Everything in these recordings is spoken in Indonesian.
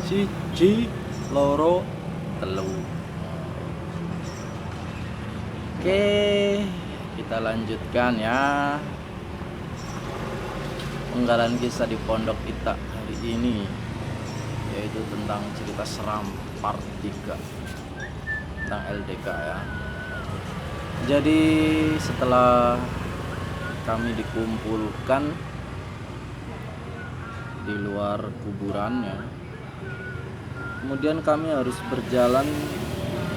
siji loro telu. Oke, kita lanjutkan ya penggalan kisah di Pondok Ita hari ini, yaitu tentang cerita seram part 3 tentang LDK ya. Jadi setelah kami dikumpulkan di luar kuburan ya, kemudian kami harus berjalan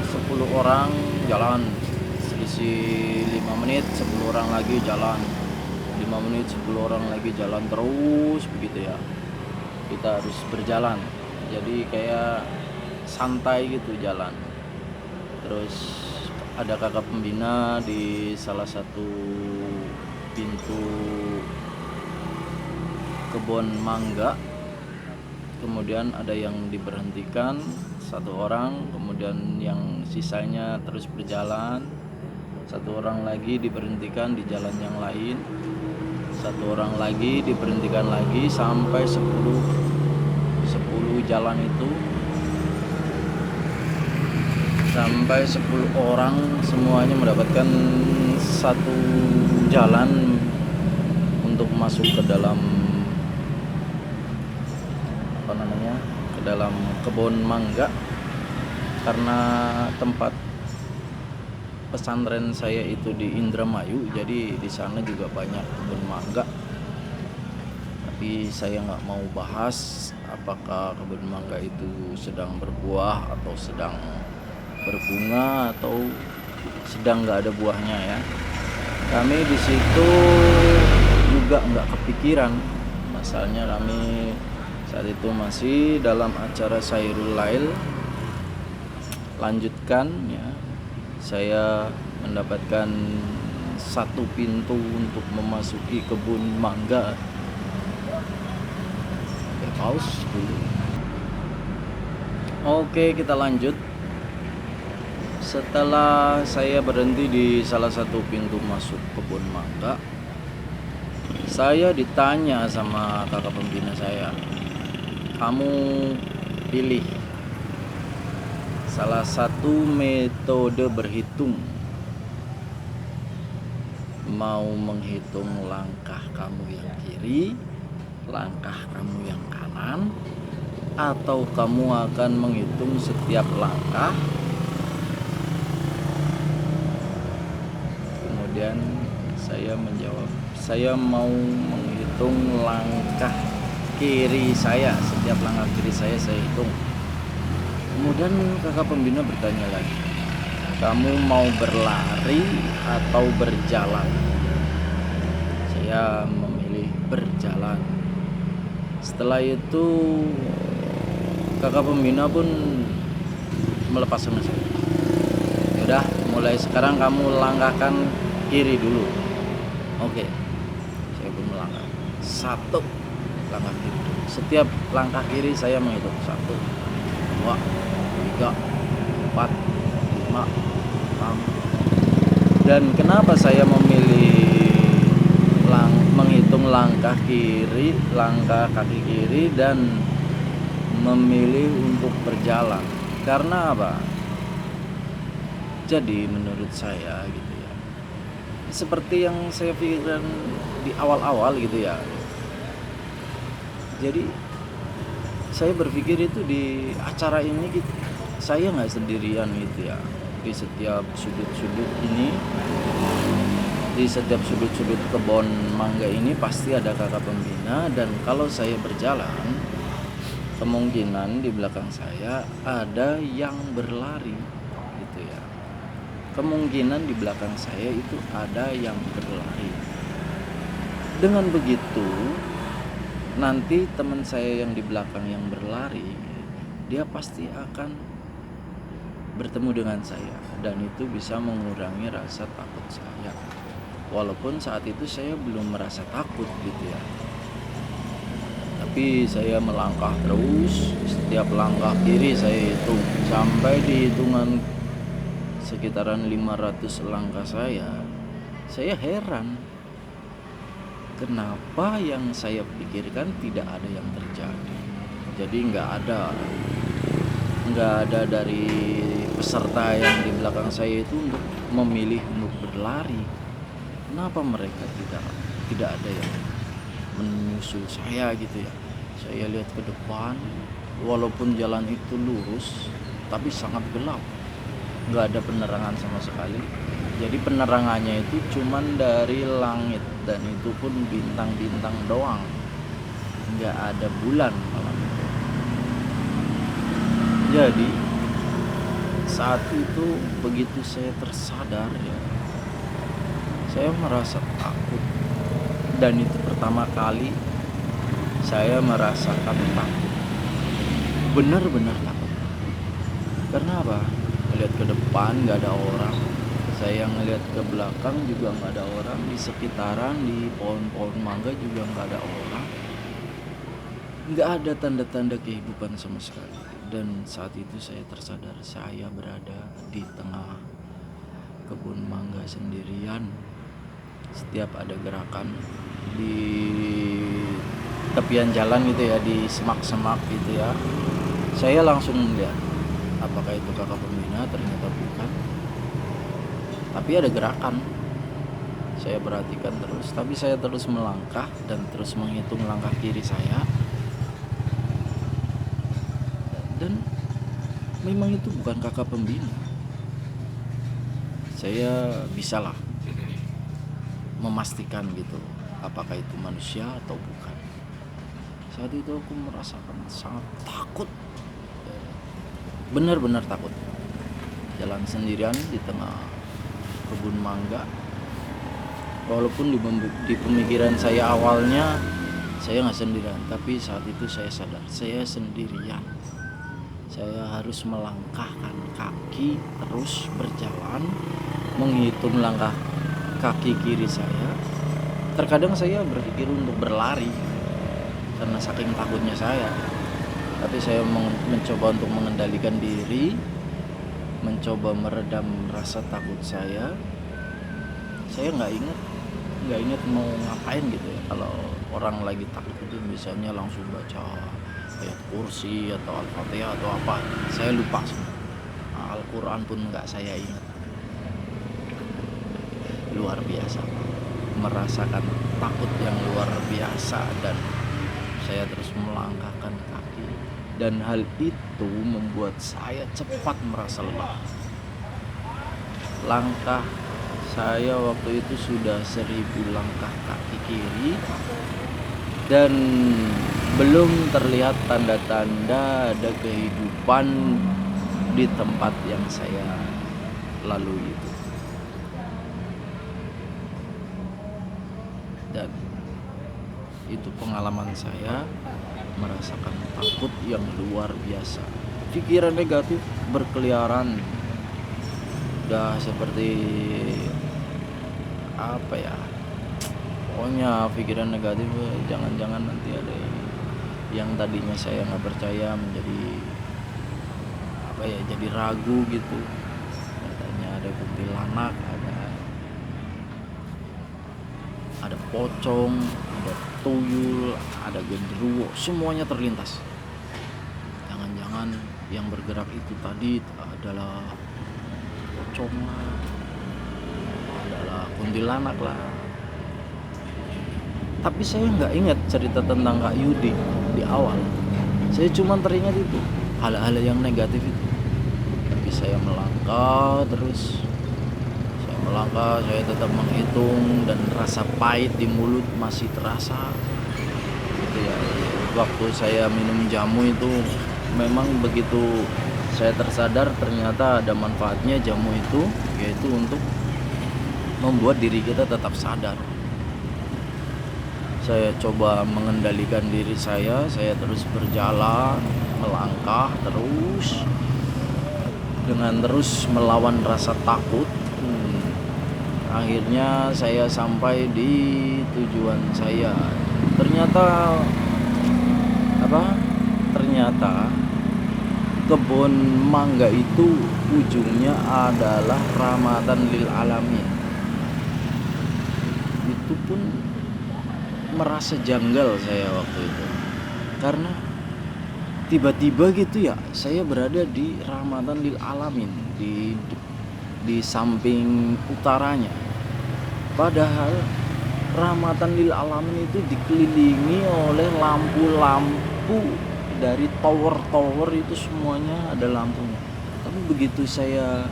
10 orang jalan selisih 5 menit, 10 orang lagi jalan 5 menit, 10 orang lagi jalan, terus begitu ya. Kita harus berjalan, jadi kayak santai gitu jalan. Terus ada kakak pembina di salah satu pintu kebun mangga, kemudian ada yang diberhentikan 1 orang, kemudian yang sisanya terus berjalan. 1 orang lagi diberhentikan di jalan yang lain, 1 orang lagi diberhentikan lagi, sampai 10 jalan itu, sampai 10 orang semuanya mendapatkan satu jalan untuk masuk ke dalam ke dalam kebun mangga. Karena tempat pesantren saya itu di Indramayu, jadi di sana juga banyak kebun mangga. Tapi saya nggak mau bahas apakah kebun mangga itu sedang berbuah atau sedang berbunga atau sedang nggak ada buahnya ya. Kami di situ juga nggak kepikiran, masalahnya kami saat itu masih dalam acara Sairul Lail. Lanjutkan ya, saya mendapatkan satu pintu untuk memasuki kebun mangga. Pause dulu. Oke, kita lanjut. Setelah saya berhenti di salah satu pintu masuk kebun mangga, saya ditanya sama kakak pembina saya, kamu pilih salah satu metode berhitung, mau menghitung langkah kamu yang kiri, langkah kamu yang kanan, atau kamu akan menghitung setiap langkah. Kemudian saya menjawab, saya mau menghitung langkah kiri saya, setiap langkah kiri saya hitung. Kemudian kakak pembina bertanya lagi, kamu mau berlari atau berjalan? Saya memilih berjalan. Setelah itu kakak pembina pun melepas sama saya. Yaudah, mulai sekarang kamu langkahkan kiri dulu. Oke, saya pun melangkah 1 langkah kiri. Setiap langkah kiri saya menghitung 1, 2, 3, 4, 5, 6. Dan kenapa saya memilih menghitung langkah kiri, langkah kaki kiri, dan memilih untuk berjalan? Karena apa? Jadi menurut saya gitu ya, seperti yang saya pikirkan di awal-awal gitu ya. Jadi saya berpikir itu di acara ini gitu, saya nggak sendirian gitu ya. Di setiap sudut-sudut ini, di setiap sudut-sudut kebun mangga ini pasti ada kakak pembina. Dan kalau saya berjalan, kemungkinan di belakang saya ada yang berlari gitu ya. Kemungkinan di belakang saya itu ada yang berlari. Dengan begitu, nanti teman saya yang di belakang yang berlari, dia pasti akan bertemu dengan saya, dan itu bisa mengurangi rasa takut saya. Walaupun saat itu saya belum merasa takut gitu ya, tapi saya melangkah terus. Setiap langkah kiri saya hitung sampai di hitungan sekitaran 500 langkah saya heran kenapa yang saya pikirkan tidak ada yang terjadi. Jadi nggak ada dari peserta yang di belakang saya itu untuk memilih untuk berlari. Kenapa mereka tidak ada yang menyusul saya gitu ya? Saya lihat ke depan, walaupun jalan itu lurus, tapi sangat gelap, nggak ada penerangan sama sekali. Jadi penerangannya itu cuman dari langit, dan itu pun bintang-bintang doang, nggak ada bulan malam itu. Jadi saat itu begitu saya tersadar ya, saya merasa takut, dan itu pertama kali saya merasakan takut, benar-benar takut. Karena apa? Ngeliat ke depan nggak ada orang, saya ngeliat ke belakang juga nggak ada orang, di sekitaran di pohon-pohon mangga juga nggak ada orang, nggak ada tanda-tanda kehidupan sama sekali. Dan saat itu saya tersadar saya berada di tengah kebun mangga sendirian. Setiap ada gerakan di tepian jalan gitu ya, di semak-semak gitu ya, saya langsung melihat apakah itu kakak pembina. Ternyata bukan, tapi ada gerakan. Saya perhatikan terus, tapi saya terus melangkah dan terus menghitung langkah kiri saya, dan memang itu bukan kakak pembina. Saya bisalah memastikan gitu apakah itu manusia atau bukan. Saat itu aku merasakan sangat takut, benar-benar takut. Jalan sendirian di tengah kebun mangga. Walaupun di pemikiran saya awalnya saya nggak sendirian, tapi saat itu saya sadar saya sendirian. Saya harus melangkahkan kaki terus berjalan, menghitung langkah kaki kiri saya. Terkadang saya berpikir untuk berlari karena saking takutnya saya, tapi saya mencoba untuk mengendalikan diri, mencoba meredam rasa takut saya. Saya nggak ingat mau ngapain gitu ya. Kalau orang lagi takut itu biasanya langsung baca ayat kursi atau Al-Fatihah atau apa, saya lupa semua. Al-Quran pun nggak saya ingat. Luar biasa, merasakan takut yang luar biasa, dan saya terus melangkahkan kaki, dan hal itu membuat saya cepat merasa lelah. Langkah saya waktu itu sudah 1000 langkah kaki kiri, dan belum terlihat tanda-tanda ada kehidupan di tempat yang saya lalui itu. Dan itu pengalaman saya merasakan takut yang luar biasa. Pikiran negatif berkeliaran, udah seperti apa ya, pokoknya pikiran negatif. Jangan-jangan nanti ada yang tadinya saya nggak percaya menjadi apa ya, jadi ragu gitu. Katanya ada kuntilanak, ada pocong, ada tuyul, ada genderuwo, semuanya terlintas. Jangan-jangan yang bergerak itu tadi adalah pocong lah, adalah kuntilanak lah. Tapi saya nggak ingat cerita tentang Kak Yudi di awal. Saya cuma teringat itu, hal-hal yang negatif itu. Tapi saya melangkah terus. Saya tetap menghitung, dan rasa pahit di mulut masih terasa gitu ya. Waktu saya minum jamu itu memang begitu saya tersadar ternyata ada manfaatnya jamu itu, yaitu untuk membuat diri kita tetap sadar. Saya coba mengendalikan diri saya terus berjalan, melangkah terus dengan terus melawan rasa takut. Akhirnya saya sampai di tujuan saya. Ternyata kebun mangga itu ujungnya adalah rahmatan lil alamin. Itu pun merasa janggal saya waktu itu, karena tiba-tiba gitu ya saya berada di rahmatan lil alamin, di samping utaranya. Padahal rahmatan lil alamin itu dikelilingi oleh lampu-lampu dari tower-tower, itu semuanya ada lampunya. Tapi begitu saya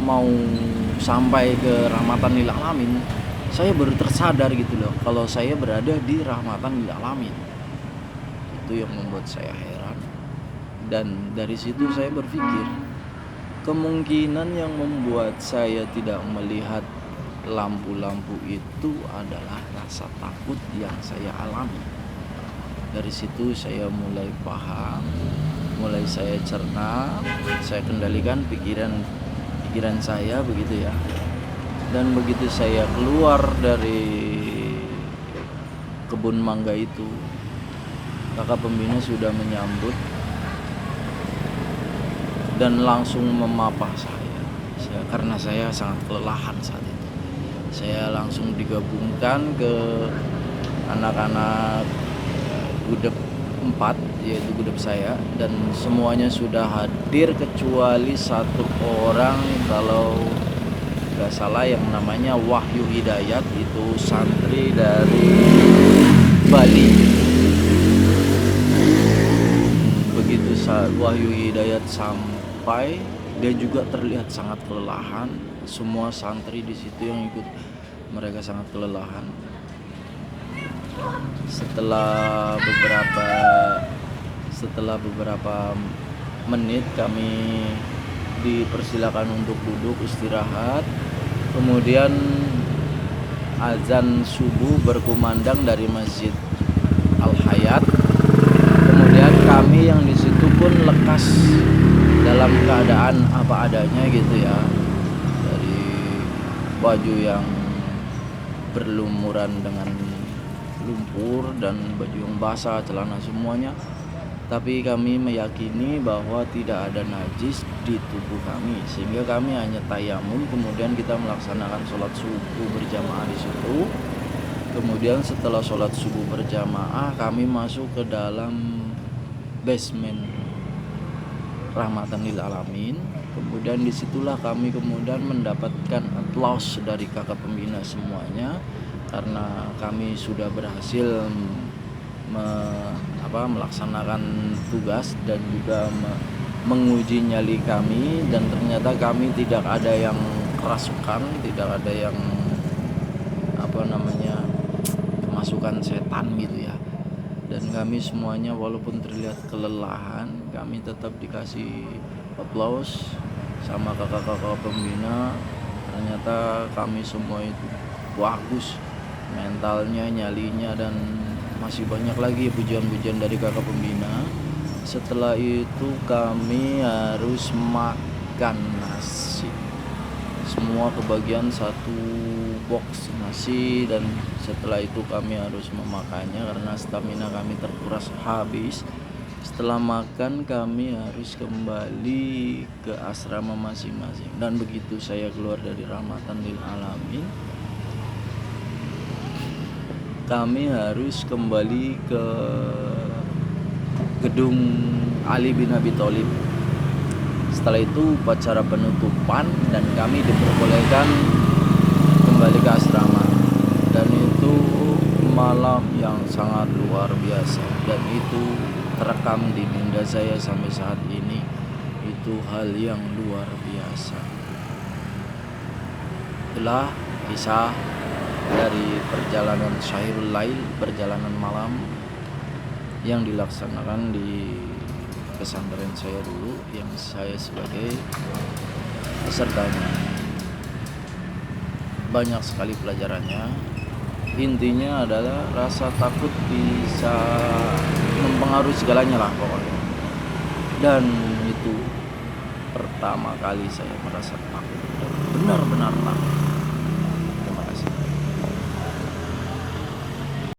mau sampai ke rahmatan lil alamin, saya baru tersadar gitu loh kalau saya berada di rahmatan lil alamin. Itu yang membuat saya heran, dan dari situ saya berpikir kemungkinan yang membuat saya tidak melihat lampu-lampu itu adalah rasa takut yang saya alami. Dari situ saya mulai paham, mulai saya cerna, saya kendalikan pikiran saya begitu ya. Dan begitu saya keluar dari kebun mangga itu, kakak pembina sudah menyambut dan langsung memapah saya karena saya sangat kelelahan saat itu. Saya langsung digabungkan ke anak-anak gudeg 4, yaitu gudeg saya, dan semuanya sudah hadir kecuali satu orang, kalau gak salah yang namanya Wahyu Hidayat, itu santri dari Bali. Begitu saat Wahyu Hidayat sampai, dia juga terlihat sangat kelelahan. Semua santri di situ yang ikut, mereka sangat kelelahan. Setelah beberapa menit kami dipersilakan untuk duduk istirahat. Kemudian azan subuh berkumandang dari Masjid Al Hayat. Kemudian kami yang di situ pun lekas dalam keadaan apa adanya gitu ya, dari baju yang berlumuran dengan lumpur dan baju yang basah, celana semuanya. Tapi kami meyakini bahwa tidak ada najis di tubuh kami, sehingga kami hanya tayamum. Kemudian kita melaksanakan sholat subuh berjamaah di situ. Kemudian setelah sholat subuh berjamaah, kami masuk ke dalam basement rahmatan lil alamin. Kemudian disitulah kami kemudian mendapatkan aplaus dari kakak pembina semuanya, karena kami sudah berhasil melaksanakan tugas dan juga menguji nyali kami, dan ternyata kami tidak ada yang kerasukan, tidak ada yang kemasukan setan gitu ya. Dan kami semuanya walaupun terlihat kelelahan, kami tetap dikasih aplaus sama kakak-kakak pembina. Ternyata kami semua itu bagus mentalnya, nyalinya, dan masih banyak lagi pujian-pujian dari kakak pembina. Setelah itu kami harus makan nasi, semua kebagian satu box nasi, dan setelah itu kami harus memakannya karena stamina kami terkuras habis. Setelah makan kami harus kembali ke asrama masing-masing. Dan begitu saya keluar dari rahmatan lil alamin, kami harus kembali ke gedung Ali bin Abi Thalib. Setelah itu upacara penutupan dan kami diperbolehkan kembali ke asrama. Dan itu malam yang sangat luar biasa, dan itu terekam di minda saya sampai saat ini. Itu hal yang luar biasa. Itulah kisah dari perjalanan Syairul Lail, perjalanan malam yang dilaksanakan di pesantren saya dulu, yang saya sebagai pesertanya. Banyak sekali pelajarannya. Intinya adalah rasa takut bisa mempengaruhi segalanya lah pokoknya. Dan itu pertama kali saya merasa takut, benar-benar takut.